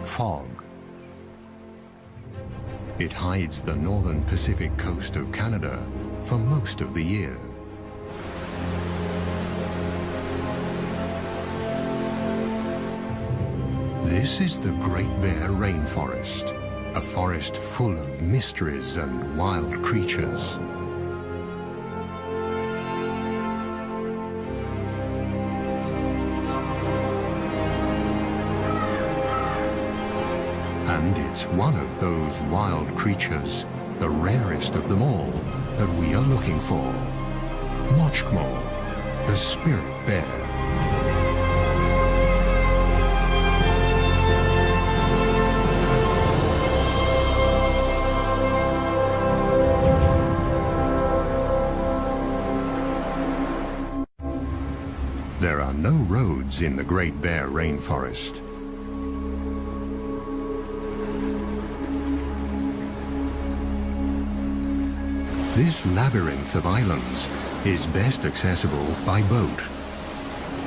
Fog. It hides the northern Pacific coast of Canada for most of the year. This is the Great Bear Rainforest, a forest full of mysteries and wild creatures. And it's one of those wild creatures, the rarest of them all, that we are looking for. Mochkmol, the spirit bear. There are no roads in the Great Bear Rainforest. This labyrinth of islands is best accessible by boat.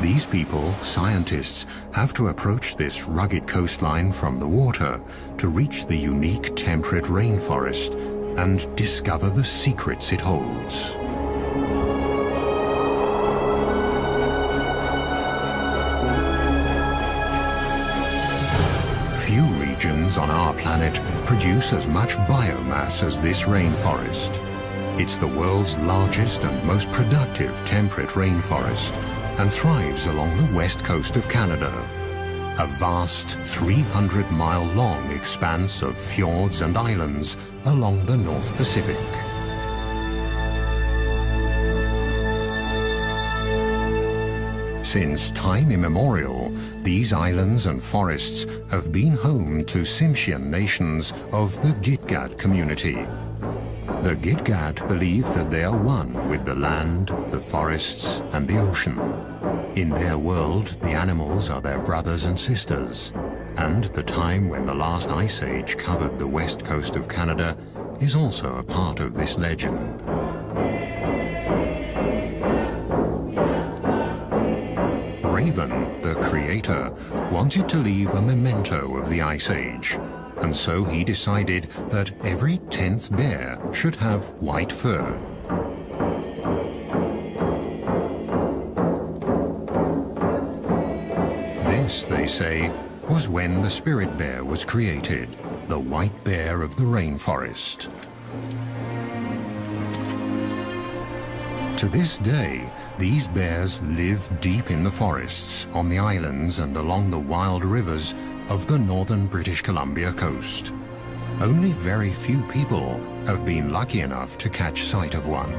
These people, scientists, have to approach this rugged coastline from the water to reach the unique temperate rainforest and discover the secrets it holds. Few regions on our planet produce as much biomass as this rainforest. It's the world's largest and most productive temperate rainforest and thrives along the west coast of Canada, a vast 300-mile-long expanse of fjords and islands along the North Pacific. Since time immemorial, these islands and forests have been home to Tsimshian nations of the Gitga'at community. The Gitga'at believe that they are one with the land, the forests, and the ocean. In their world, the animals are their brothers and sisters, and the time when the last ice age covered the west coast of Canada is also a part of this legend. Raven, the creator, wanted to leave a memento of the ice age, and so he decided that every 10th bear should have white fur. This, they say, was when the spirit bear was created, the white bear of the rainforest. To this day, these bears live deep in the forests, on the islands and along the wild rivers of the northern British Columbia coast. Only very few people have been lucky enough to catch sight of one.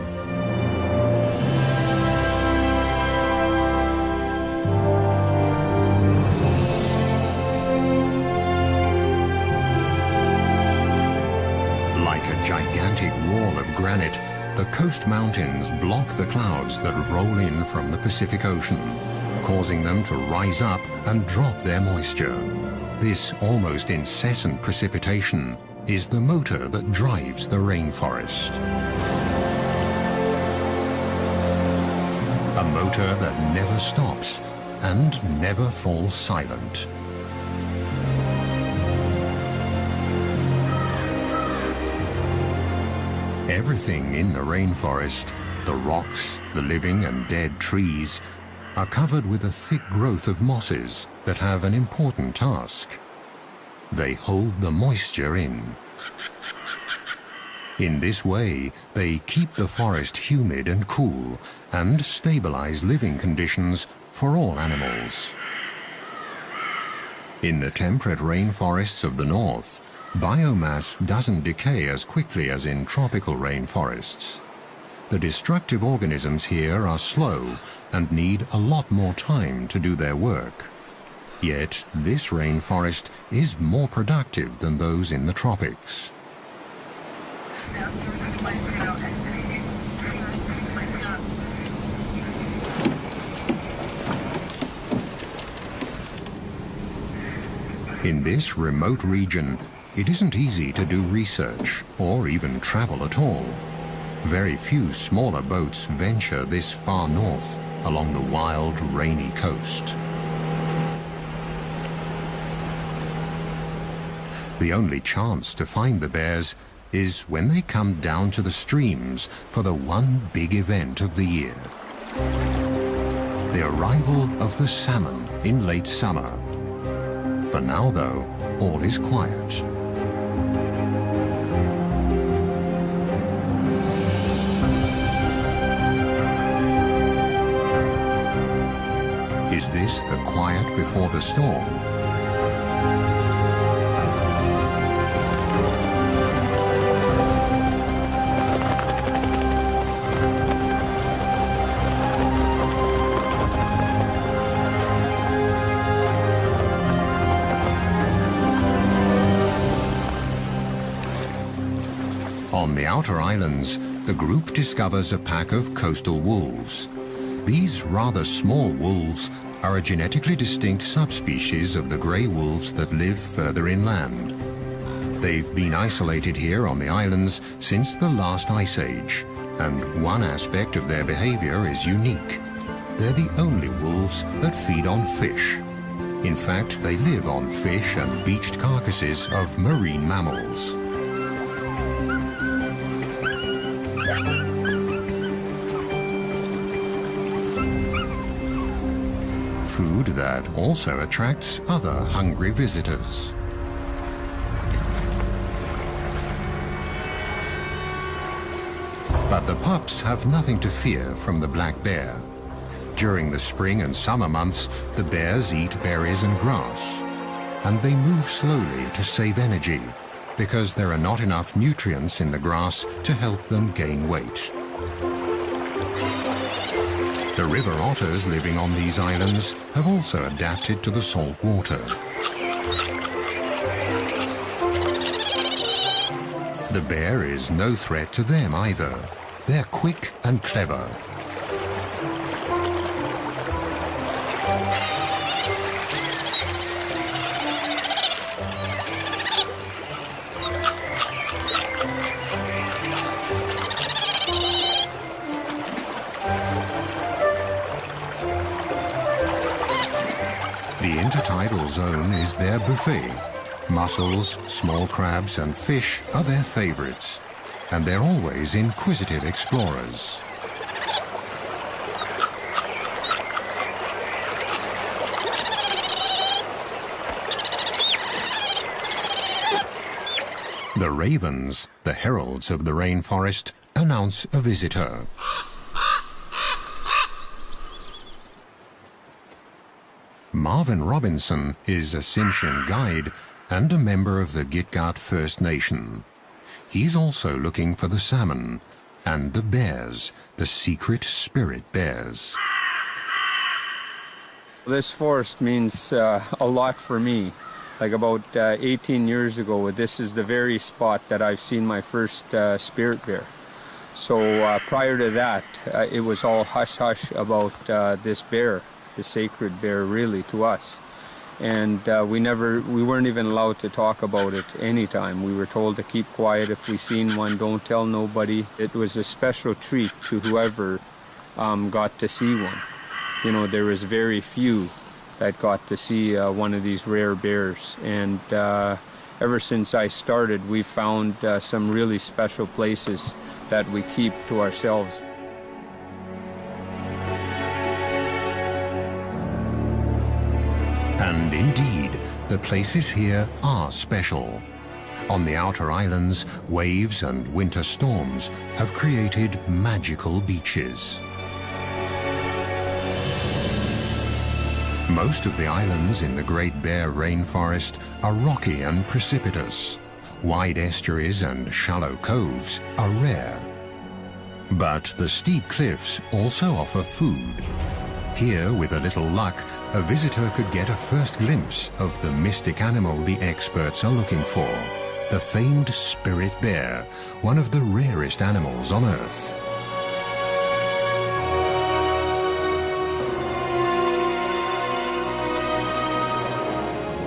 Like a gigantic wall of granite, the coast mountains block the clouds that roll in from the Pacific Ocean, causing them to rise up and drop their moisture. This almost incessant precipitation is the motor that drives the rainforest. A motor that never stops and never falls silent. Everything in the rainforest The rocks, the living and dead trees, are covered with a thick growth of mosses that have an important task. They hold the moisture in. In this way, they keep the forest humid and cool and stabilize living conditions for all animals. In the temperate rainforests of the north, biomass doesn't decay as quickly as in tropical rainforests. The destructive organisms here are slow and need a lot more time to do their work. Yet this rainforest is more productive than those in the tropics. In this remote region, it isn't easy to do research or even travel at all. Very few smaller boats venture this far north along the wild, rainy coast. The only chance to find the bears is when they come down to the streams for the one big event of the year. The arrival of the salmon in late summer. For now, though, all is quiet. Is this the quiet before the storm? On the outer islands, the group discovers a pack of coastal wolves. These rather small wolves are a genetically distinct subspecies of the grey wolves that live further inland. They've been isolated here on the islands since the last ice age, and one aspect of their behavior is unique. They're the only wolves that feed on fish. In fact, they live on fish and beached carcasses of marine mammals. Food that also attracts other hungry visitors. But the pups have nothing to fear from the black bear. During the spring and summer months, the bears eat berries and grass, and they move slowly to save energy, because there are not enough nutrients in the grass to help them gain weight. The river otters living on these islands have also adapted to the salt water. The bear is no threat to them either. They're quick and clever. The intertidal zone is their buffet. Mussels, small crabs and fish are their favorites, and they're always inquisitive explorers. The ravens, the heralds of the rainforest, announce a visitor. Marvin Robinson is a Tsimshian guide and a member of the Gitga'at First Nation. He's also looking for the salmon and the bears, the secret spirit bears. This forest means a lot for me. Like about 18 years ago, this is the very spot that I've seen my first spirit bear. So prior to that, it was all hush-hush about this bear, the sacred bear really to us. And we weren't even allowed to talk about it anytime. We were told to keep quiet if we seen one, don't tell nobody. It was a special treat to whoever got to see one. You know, there was very few that got to see one of these rare bears. And ever since I started, we've found some really special places that we keep to ourselves. And indeed, the places here are special. On the outer islands, waves and winter storms have created magical beaches. Most of the islands in the Great Bear Rainforest are rocky and precipitous. Wide estuaries and shallow coves are rare. But the steep cliffs also offer food. Here, with a little luck, a visitor could get a first glimpse of the mystic animal the experts are looking for, the famed spirit bear, one of the rarest animals on Earth.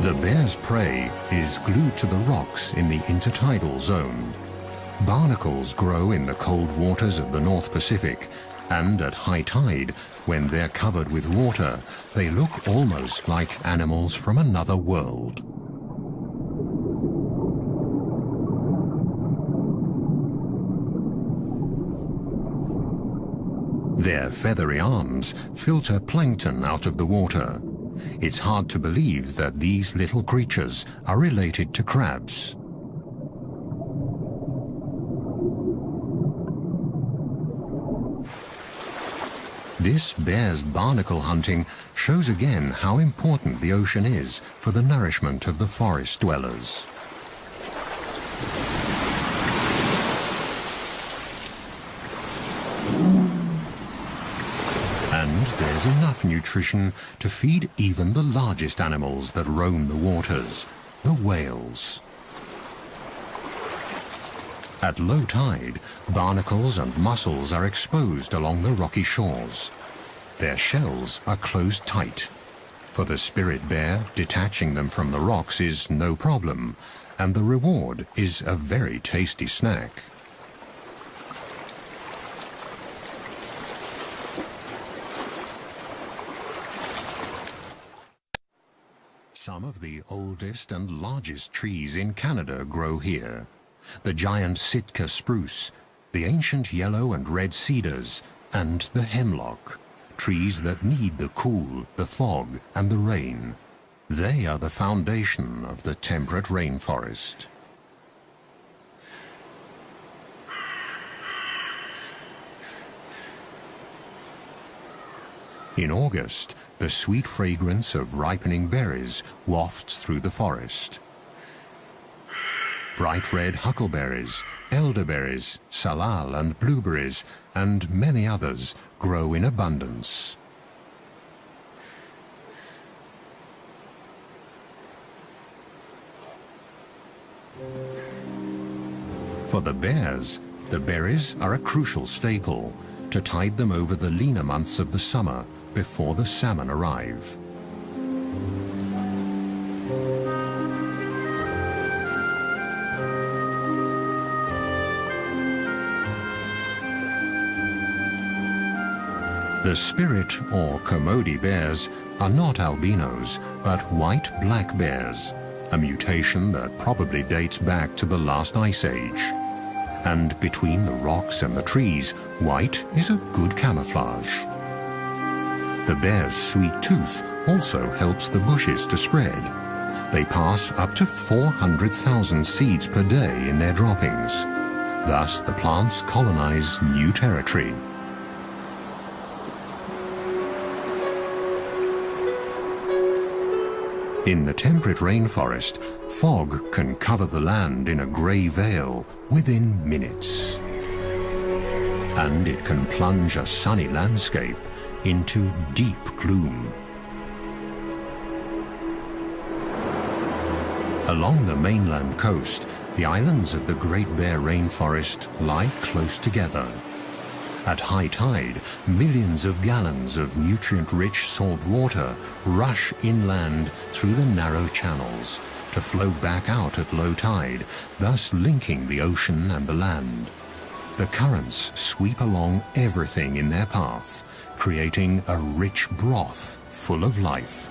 The bear's prey is glued to the rocks in the intertidal zone. Barnacles grow in the cold waters of the North Pacific, and at high tide, when they're covered with water, they look almost like animals from another world. Their feathery arms filter plankton out of the water. It's hard to believe that these little creatures are related to crabs. This bear's barnacle hunting shows again how important the ocean is for the nourishment of the forest dwellers. And there's enough nutrition to feed even the largest animals that roam the waters, the whales. At low tide, barnacles and mussels are exposed along the rocky shores. Their shells are closed tight. For the spirit bear, detaching them from the rocks is no problem, and the reward is a very tasty snack. Some of the oldest and largest trees in Canada grow here. The giant Sitka spruce, the ancient yellow and red cedars, and the hemlock, trees that need the cool, the fog, and the rain. They are the foundation of the temperate rainforest. In August, the sweet fragrance of ripening berries wafts through the forest. Bright red huckleberries, elderberries, salal and blueberries, and many others grow in abundance. For the bears, the berries are a crucial staple to tide them over the leaner months of the summer before the salmon arrive. The spirit or Kermode bears are not albinos, but white black bears, a mutation that probably dates back to the last ice age. And between the rocks and the trees, white is a good camouflage. The bear's sweet tooth also helps the bushes to spread. They pass up to 400,000 seeds per day in their droppings. Thus, the plants colonize new territory. In the temperate rainforest, fog can cover the land in a grey veil within minutes. And it can plunge a sunny landscape into deep gloom. Along the mainland coast, the islands of the Great Bear Rainforest lie close together. At high tide, millions of gallons of nutrient-rich salt water rush inland through the narrow channels to flow back out at low tide, thus linking the ocean and the land. The currents sweep along everything in their path, creating a rich broth full of life.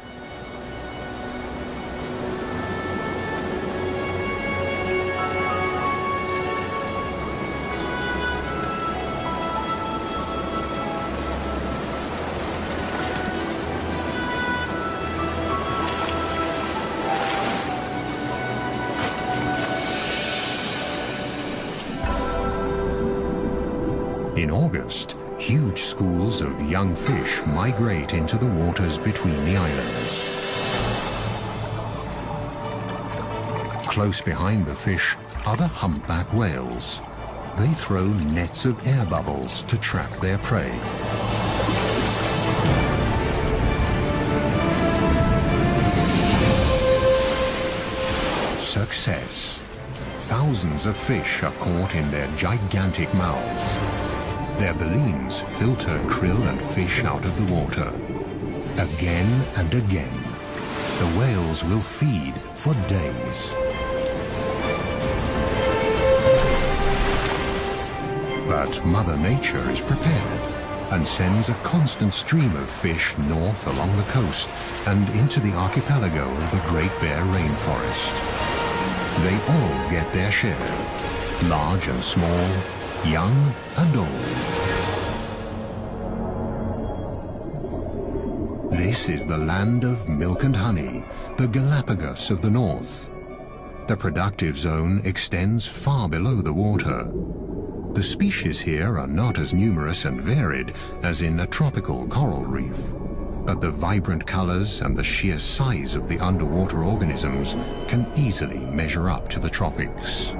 In August, huge schools of young fish migrate into the waters between the islands. Close behind the fish are the humpback whales. They throw nets of air bubbles to trap their prey. Success. Thousands of fish are caught in their gigantic mouths. Their balleens filter krill and fish out of the water. Again and again, the whales will feed for days. But Mother Nature is prepared and sends a constant stream of fish north along the coast and into the archipelago of the Great Bear Rainforest. They all get their share, large and small, young and old. This is the land of milk and honey, the Galapagos of the north. The productive zone extends far below the water. The species here are not as numerous and varied as in a tropical coral reef, but the vibrant colors and the sheer size of the underwater organisms can easily measure up to the tropics.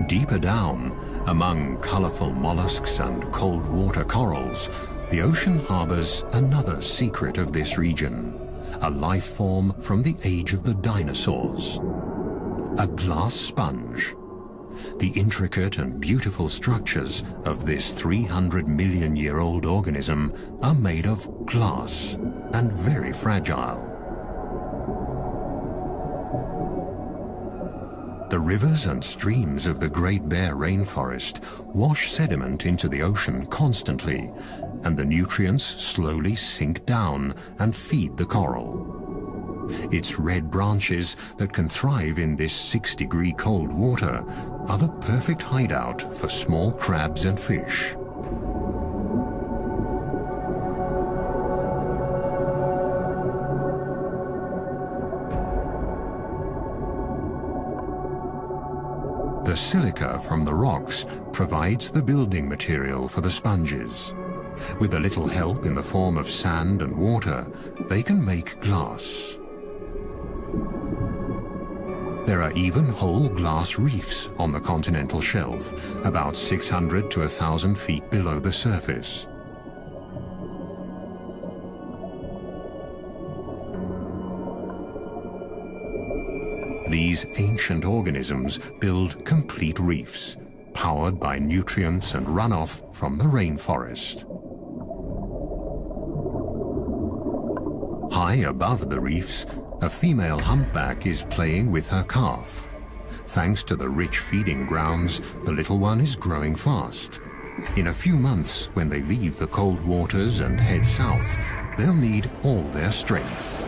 Deeper down, among colorful mollusks and cold water corals, the ocean harbors another secret of this region, a life form from the age of the dinosaurs, a glass sponge. The intricate and beautiful structures of this 300-million-year-old organism are made of glass and very fragile. The rivers and streams of the Great Bear Rainforest wash sediment into the ocean constantly, and the nutrients slowly sink down and feed the coral. Its red branches that can thrive in this 6-degree cold water are the perfect hideout for small crabs and fish. The silica from the rocks provides the building material for the sponges. With a little help in the form of sand and water, they can make glass. There are even whole glass reefs on the continental shelf, about 600 to 1,000 feet below the surface. These ancient organisms build complete reefs, powered by nutrients and runoff from the rainforest. High above the reefs, a female humpback is playing with her calf. Thanks to the rich feeding grounds, the little one is growing fast. In a few months, when they leave the cold waters and head south, they'll need all their strength.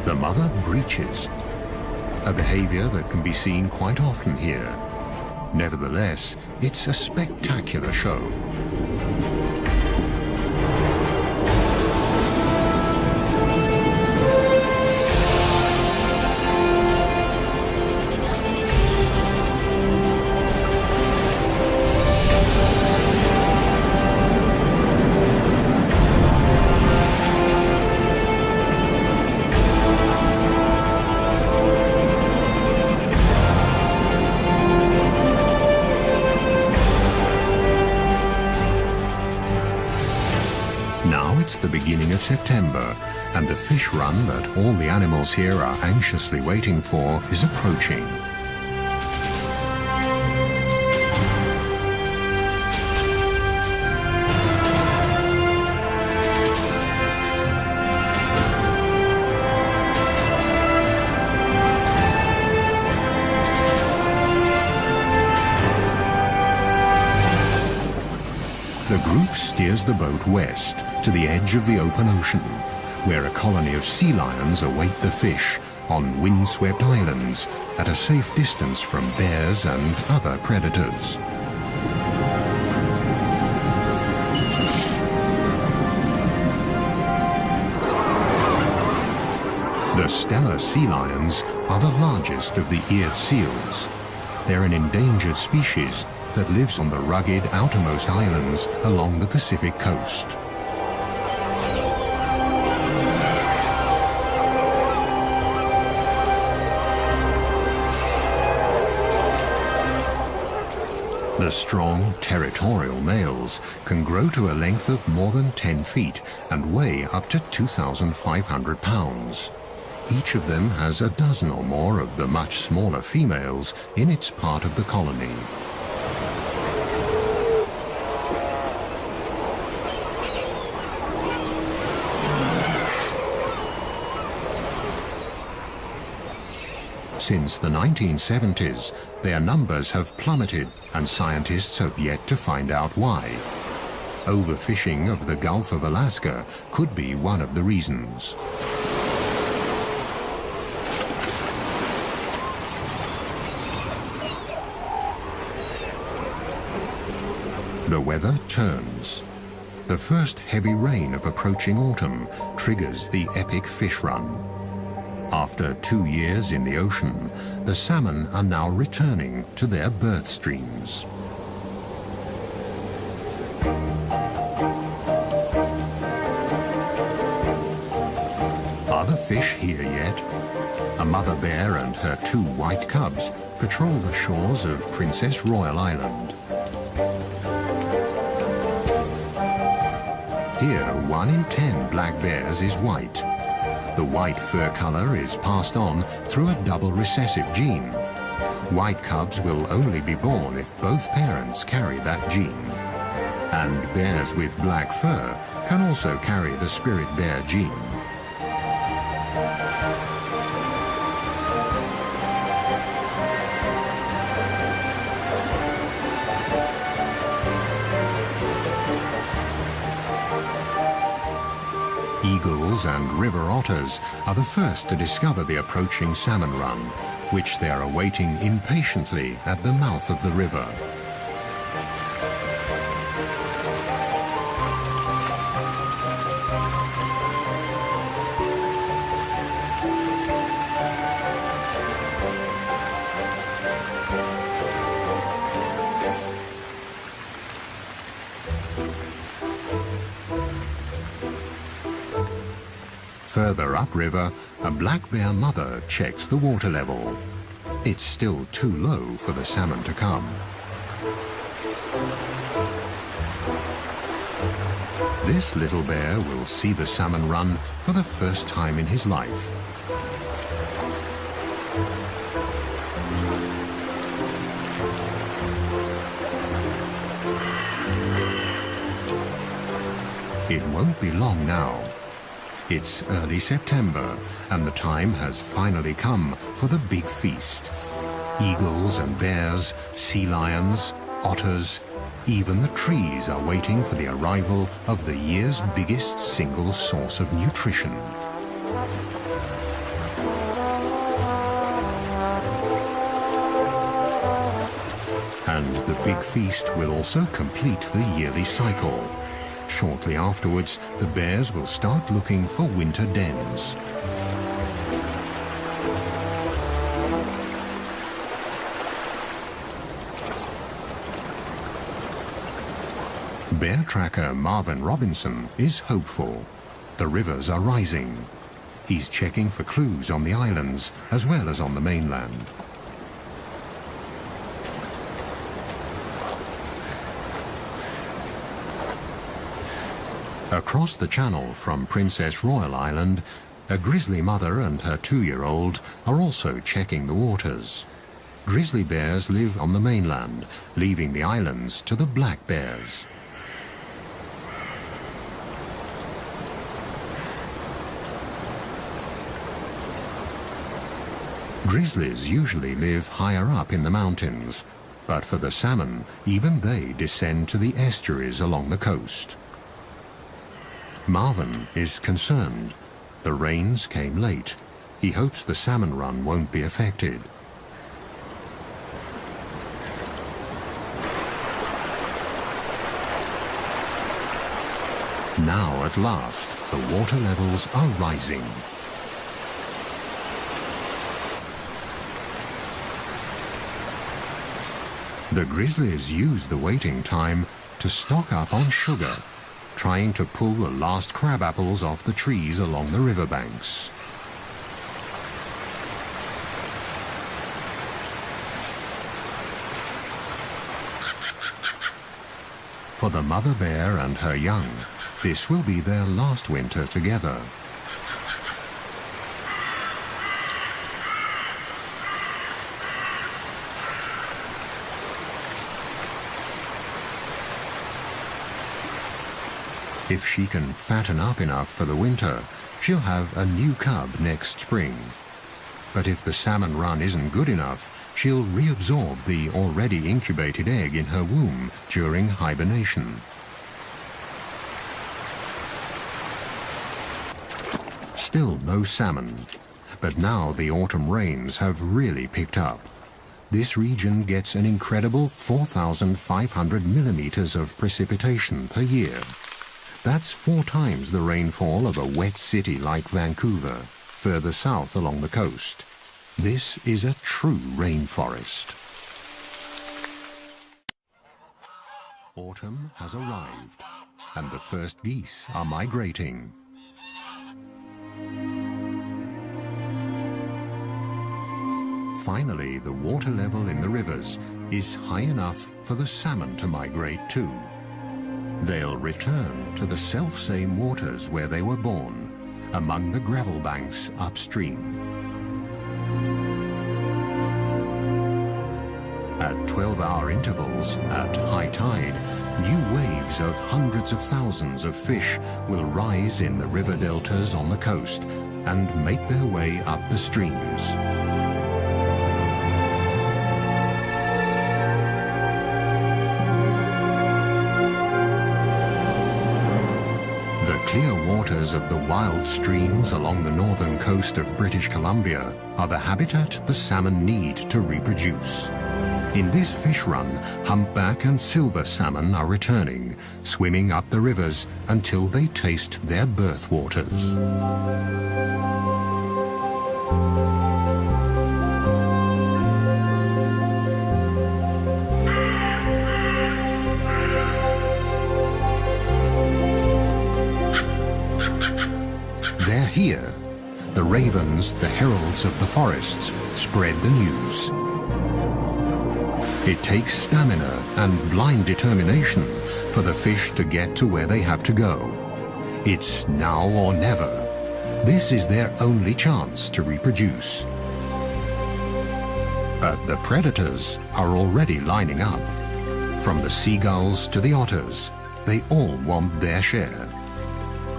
The mother breaches, a behavior that can be seen quite often here. Nevertheless, it's a spectacular show. The beginning of September, and the fish run that all the animals here are anxiously waiting for is approaching. The group steers the boat west to the edge of the open ocean, where a colony of sea lions await the fish on windswept islands at a safe distance from bears and other predators. The Steller sea lions are the largest of the eared seals. They're an endangered species that lives on the rugged outermost islands along the Pacific coast. The strong, territorial males can grow to a length of more than 10 feet and weigh up to 2,500 pounds. Each of them has a dozen or more of the much smaller females in its part of the colony. Since the 1970s, their numbers have plummeted, and scientists have yet to find out why. Overfishing of the Gulf of Alaska could be one of the reasons. The weather turns. The first heavy rain of approaching autumn triggers the epic fish run. After 2 years in the ocean, the salmon are now returning to their birth streams. Are the fish here yet? A mother bear and her 2 white cubs patrol the shores of Princess Royal Island. Here, 1 in 10 black bears is white. The white fur color is passed on through a double recessive gene. White cubs will only be born if both parents carry that gene. And bears with black fur can also carry the spirit bear gene. Eagles and river otters are the first to discover the approaching salmon run, which they are awaiting impatiently at the mouth of the river. Further upriver, a black bear mother checks the water level. It's still too low for the salmon to come. This little bear will see the salmon run for the first time in his life. It won't be long now. It's early September, and the time has finally come for the big feast. Eagles and bears, sea lions, otters, even the trees are waiting for the arrival of the year's biggest single source of nutrition. And the big feast will also complete the yearly cycle. Shortly afterwards, the bears will start looking for winter dens. Bear tracker Marvin Robinson is hopeful. The rivers are rising. He's checking for clues on the islands as well as on the mainland. Across the channel from Princess Royal Island, a grizzly mother and her 2-year-old are also checking the waters. Grizzly bears live on the mainland, leaving the islands to the black bears. Grizzlies usually live higher up in the mountains, but for the salmon, even they descend to the estuaries along the coast. Marvin is concerned. The rains came late. He hopes the salmon run won't be affected. Now, at last, the water levels are rising. The grizzlies use the waiting time to stock up on sugar, trying to pull the last crab apples off the trees along the riverbanks. For the mother bear and her young, this will be their last winter together. If she can fatten up enough for the winter, she'll have a new cub next spring. But if the salmon run isn't good enough, she'll reabsorb the already incubated egg in her womb during hibernation. Still no salmon, but now the autumn rains have really picked up. This region gets an incredible 4,500 millimeters of precipitation per year. That's 4 times the rainfall of a wet city like Vancouver, further south along the coast. This is a true rainforest. Autumn has arrived, and the first geese are migrating. Finally, the water level in the rivers is high enough for the salmon to migrate too. They'll return to the self-same waters where they were born, among the gravel banks upstream. At 12-hour intervals, at high tide, new waves of hundreds of thousands of fish will rise in the river deltas on the coast and make their way up the streams. The clear waters of the wild streams along the northern coast of British Columbia are the habitat the salmon need to reproduce. In this fish run, humpback and silver salmon are returning, swimming up the rivers until they taste their birth waters. They're here. The ravens, the heralds of the forests, spread the news. It takes stamina and blind determination for the fish to get to where they have to go. It's now or never. This is their only chance to reproduce. But the predators are already lining up. From the seagulls to the otters, they all want their share.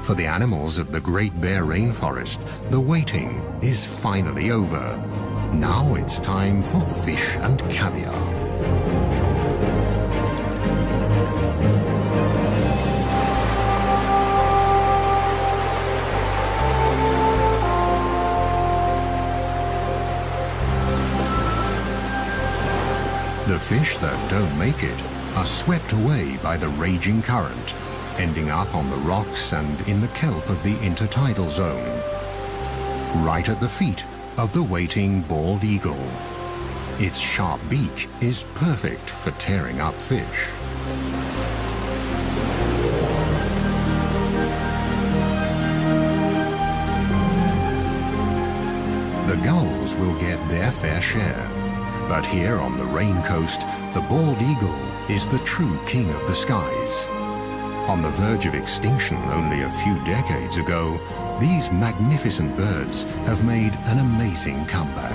For the animals of the Great Bear Rainforest, the waiting is finally over. Now it's time for fish and caviar. The fish that don't make it are swept away by the raging current, ending up on the rocks and in the kelp of the intertidal zone, right at the feet of the waiting bald eagle. Its sharp beak is perfect for tearing up fish. The gulls will get their fair share, but here on the Rain Coast, the bald eagle is the true king of the skies. On the verge of extinction only a few decades ago, these magnificent birds have made an amazing comeback.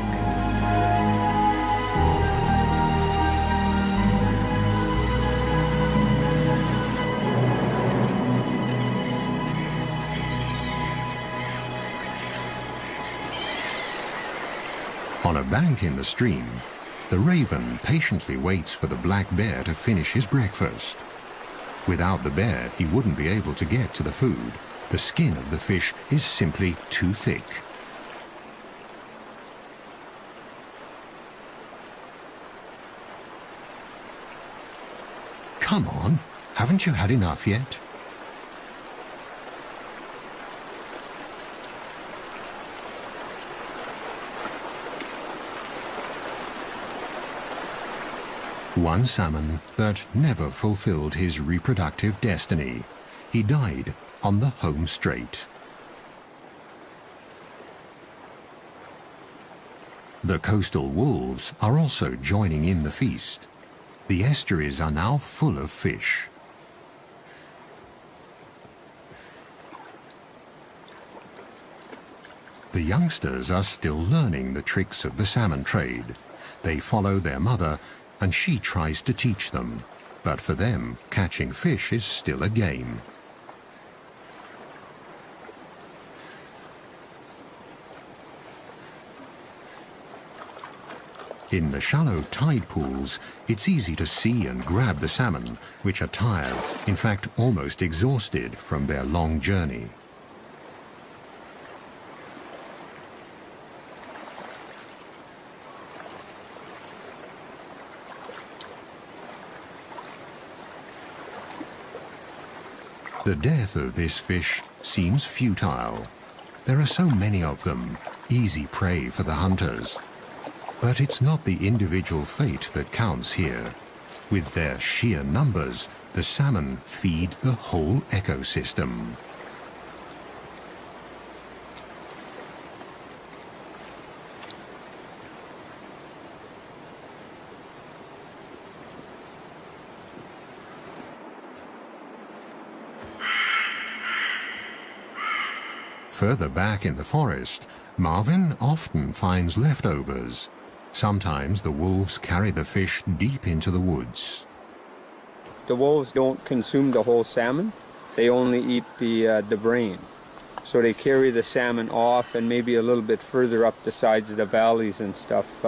On a bank in the stream, the raven patiently waits for the black bear to finish his breakfast. Without the bear, he wouldn't be able to get to the food. The skin of the fish is simply too thick. Come on, haven't you had enough yet? One salmon that never fulfilled his reproductive destiny. He died on the home straight. The coastal wolves are also joining in the feast. The estuaries are now full of fish. The youngsters are still learning the tricks of the salmon trade. They follow their mother, and she tries to teach them. But for them, catching fish is still a game. In the shallow tide pools, it's easy to see and grab the salmon, which are tired, in fact almost exhausted from their long journey. The death of this fish seems futile. There are so many of them, easy prey for the hunters. But it's not the individual fate that counts here. With their sheer numbers, the salmon feed the whole ecosystem. Further back in the forest, Marvin often finds leftovers. Sometimes the wolves carry the fish deep into the woods. The wolves don't consume the whole salmon. They only eat the brain. So they carry the salmon off and maybe a little bit further up the sides of the valleys and stuff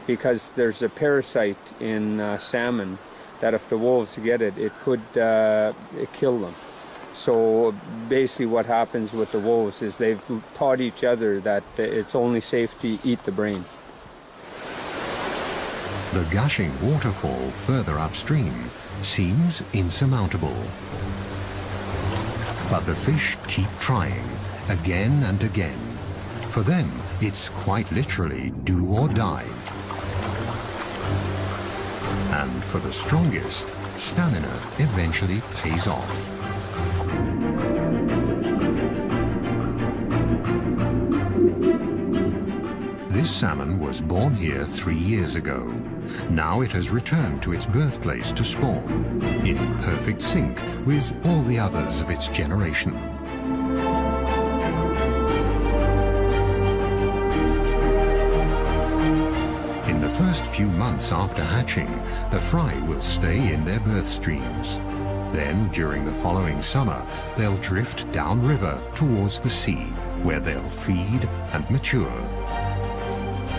because there's a parasite in salmon that if the wolves get it, it could kill them. So basically what happens with the wolves is they've taught each other that it's only safe to eat the brain. The gushing waterfall further upstream seems insurmountable. But the fish keep trying, again and again. For them, it's quite literally do or die. And for the strongest, stamina eventually pays off. This salmon was born here 3 years ago. Now it has returned to its birthplace to spawn, in perfect sync with all the others of its generation. In the first few months after hatching, the fry will stay in their birth streams. Then, during the following summer, they'll drift downriver towards the sea, where they'll feed and mature.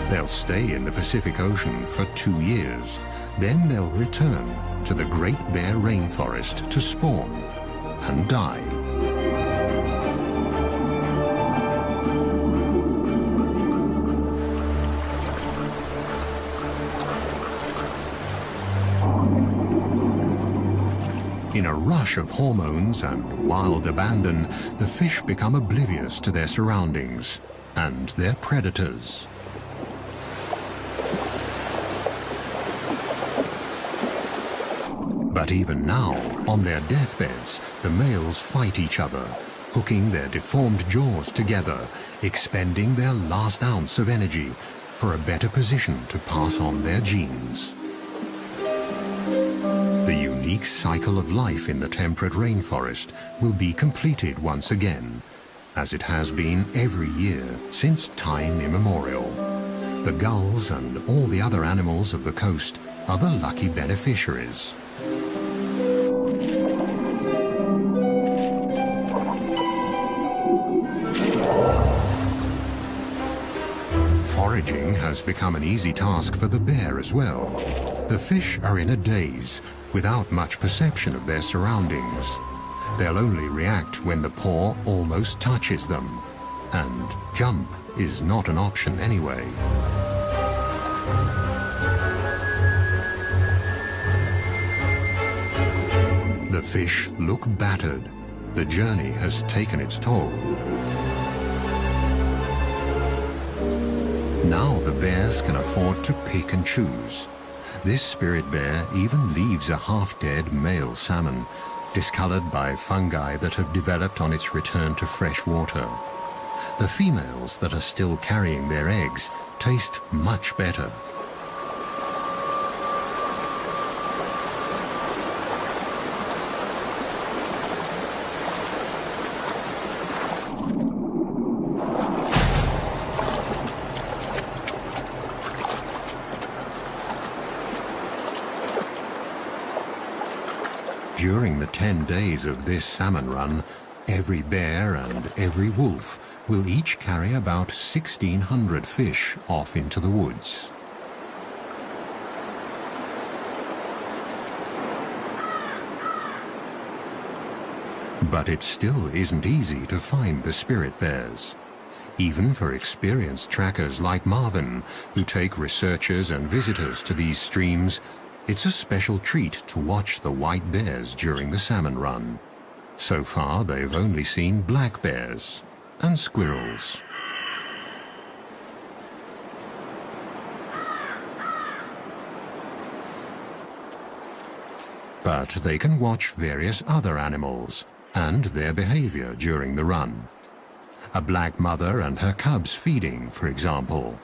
They'll stay in the Pacific Ocean for 2 years. Then they'll return to the Great Bear Rainforest to spawn and die. In a rush of hormones and wild abandon, the fish become oblivious to their surroundings and their predators. But even now, on their deathbeds, the males fight each other, hooking their deformed jaws together, expending their last ounce of energy for a better position to pass on their genes. The unique cycle of life in the temperate rainforest will be completed once again, as it has been every year since time immemorial. The gulls and all the other animals of the coast are the lucky beneficiaries. Foraging has become an easy task for the bear as well. The fish are in a daze, without much perception of their surroundings. They'll only react when the paw almost touches them. And jump is not an option anyway. The fish look battered. The journey has taken its toll. Now the bears can afford to pick and choose. This spirit bear even leaves a half-dead male salmon, discolored by fungi that have developed on its return to fresh water. The females that are still carrying their eggs taste much better. During the 10 days of this salmon run, every bear and every wolf will each carry about 1,600 fish off into the woods. But it still isn't easy to find the spirit bears. Even for experienced trackers like Marvin, who take researchers and visitors to these streams, it's a special treat to watch the white bears during the salmon run. So far, they've only seen black bears and squirrels. But they can watch various other animals and their behavior during the run. A black mother and her cubs feeding, for example.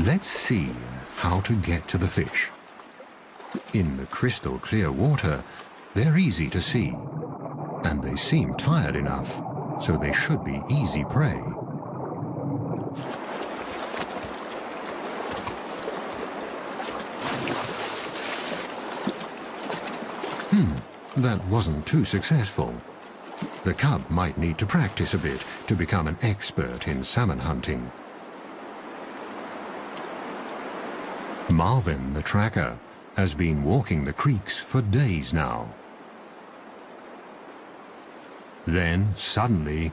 Let's see how to get to the fish. In the crystal clear water, they're easy to see, and they seem tired enough, so they should be easy prey. That wasn't too successful. The cub might need to practice a bit to become an expert in salmon hunting. Marvin, the tracker, has been walking the creeks for days now. Then, suddenly,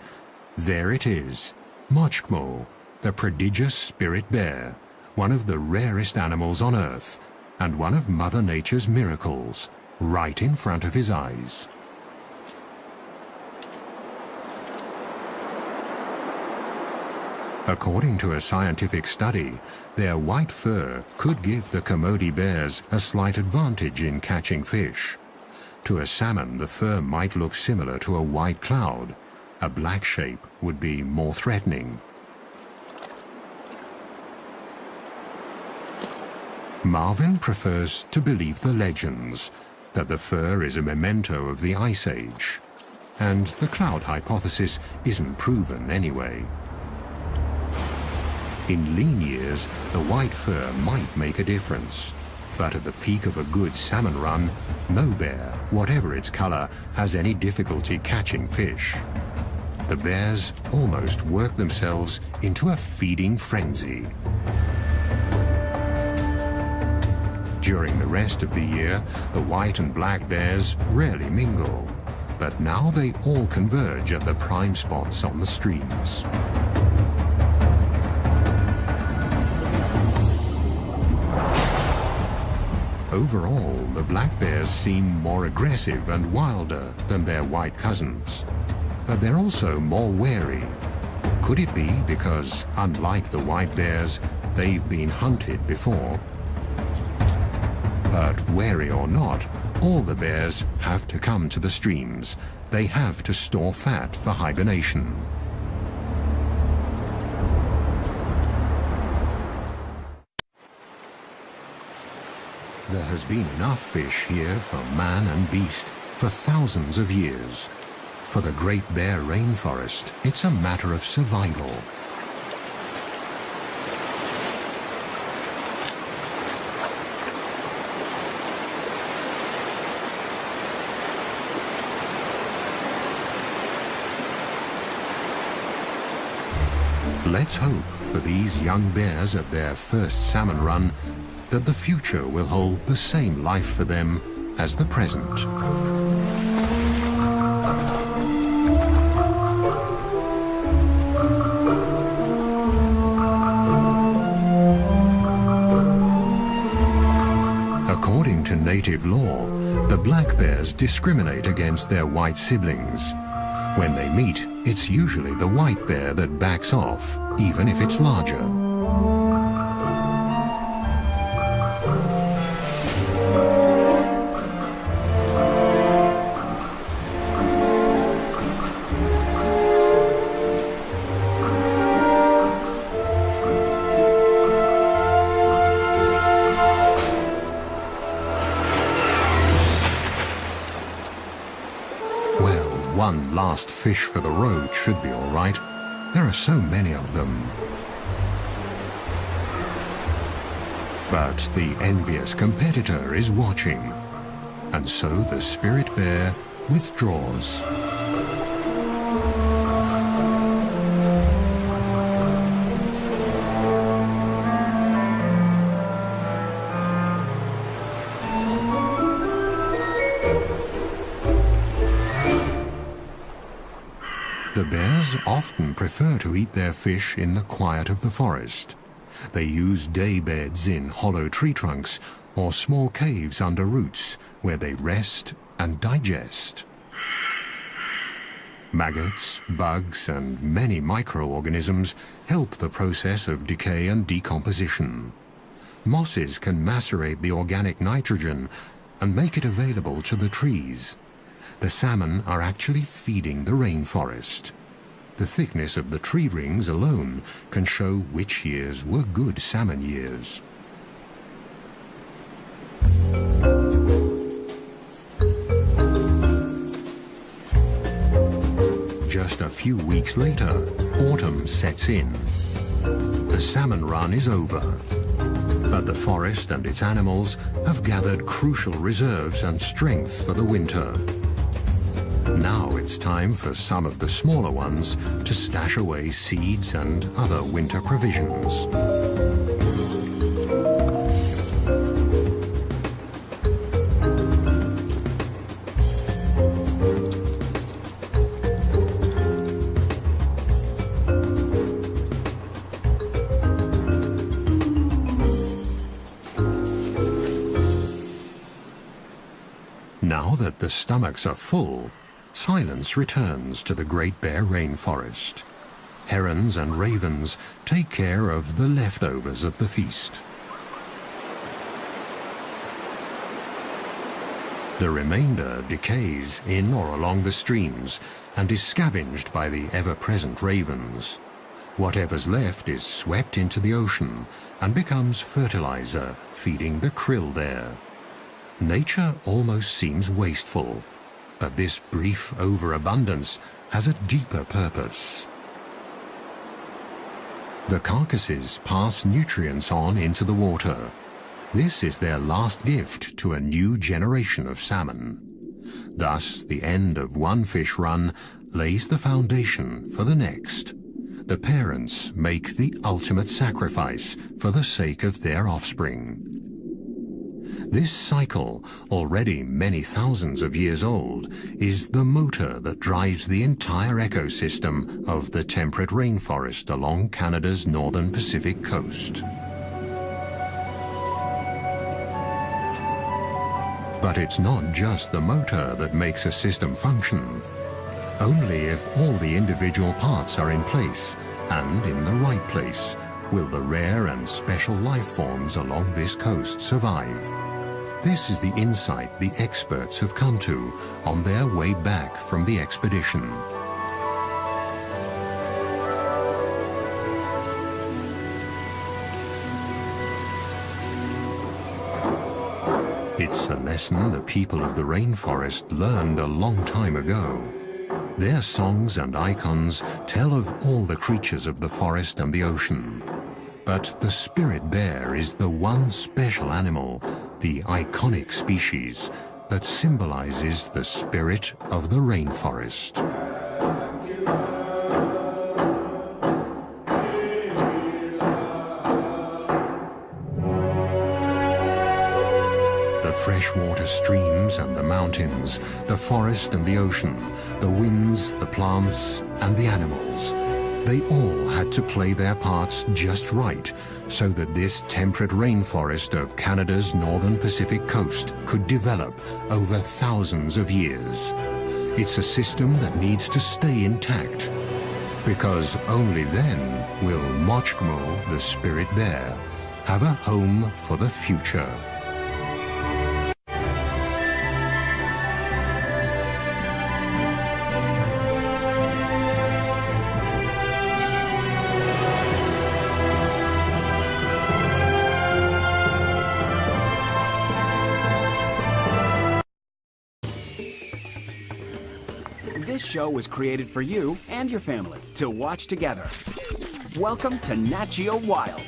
there it is, Mochkmo, the prodigious spirit bear, one of the rarest animals on Earth, and one of Mother Nature's miracles, right in front of his eyes. According to a scientific study, their white fur could give the Kermode bears a slight advantage in catching fish. To a salmon, the fur might look similar to a white cloud. A black shape would be more threatening. Marvin prefers to believe the legends, that the fur is a memento of the Ice Age. And the cloud hypothesis isn't proven anyway. In lean years, the white fur might make a difference. But at the peak of a good salmon run, no bear, whatever its color, has any difficulty catching fish. The bears almost work themselves into a feeding frenzy. During the rest of the year, the white and black bears rarely mingle. But now they all converge at the prime spots on the streams. Overall, the black bears seem more aggressive and wilder than their white cousins. But they're also more wary. Could it be because, unlike the white bears, they've been hunted before? But wary or not, all the bears have to come to the streams. They have to store fat for hibernation. There has been enough fish here for man and beast for thousands of years. For the Great Bear Rainforest, it's a matter of survival. Let's hope for these young bears at their first salmon run that the future will hold the same life for them as the present. native law, the black bears discriminate against their white siblings. When they meet, it's usually the white bear that backs off, even if it's larger. One last fish for the road should be all right. There are so many of them. But the envious competitor is watching, and so the spirit bear withdraws. The bears often prefer to eat their fish in the quiet of the forest. They use day beds in hollow tree trunks or small caves under roots where they rest and digest. Maggots, bugs, and many microorganisms help the process of decay and decomposition. Mosses can macerate the organic nitrogen and make it available to the trees. The salmon are actually feeding the rainforest. The thickness of the tree rings alone can show which years were good salmon years. Just a few weeks later, autumn sets in. The salmon run is over, but the forest and its animals have gathered crucial reserves and strength for the winter. Now it's time for some of the smaller ones to stash away seeds and other winter provisions. Now that the stomachs are full, silence returns to the Great Bear Rainforest. Herons and ravens take care of the leftovers of the feast. The remainder decays in or along the streams and is scavenged by the ever-present ravens. Whatever's left is swept into the ocean and becomes fertilizer, feeding the krill there. Nature almost seems wasteful, but this brief overabundance has a deeper purpose. The carcasses pass nutrients on into the water. This is their last gift to a new generation of salmon. Thus, the end of one fish run lays the foundation for the next. The parents make the ultimate sacrifice for the sake of their offspring. This cycle, already many thousands of years old, is the motor that drives the entire ecosystem of the temperate rainforest along Canada's northern Pacific coast. But it's not just the motor that makes a system function. Only if all the individual parts are in place, and in the right place, will the rare and special life forms along this coast survive. This is the insight the experts have come to on their way back from the expedition. It's a lesson the people of the rainforest learned a long time ago. Their songs and icons tell of all the creatures of the forest and the ocean. But the spirit bear is the one special animal, the iconic species, that symbolizes the spirit of the rainforest. The freshwater streams and the mountains, the forest and the ocean, the winds, the plants and the animals. They all had to play their parts just right so that this temperate rainforest of Canada's northern Pacific coast could develop over thousands of years. It's a system that needs to stay intact, because only then will Mochgmo, the spirit bear, have a home for the future. This show was created for you and your family to watch together. Welcome to Nat Geo Wild.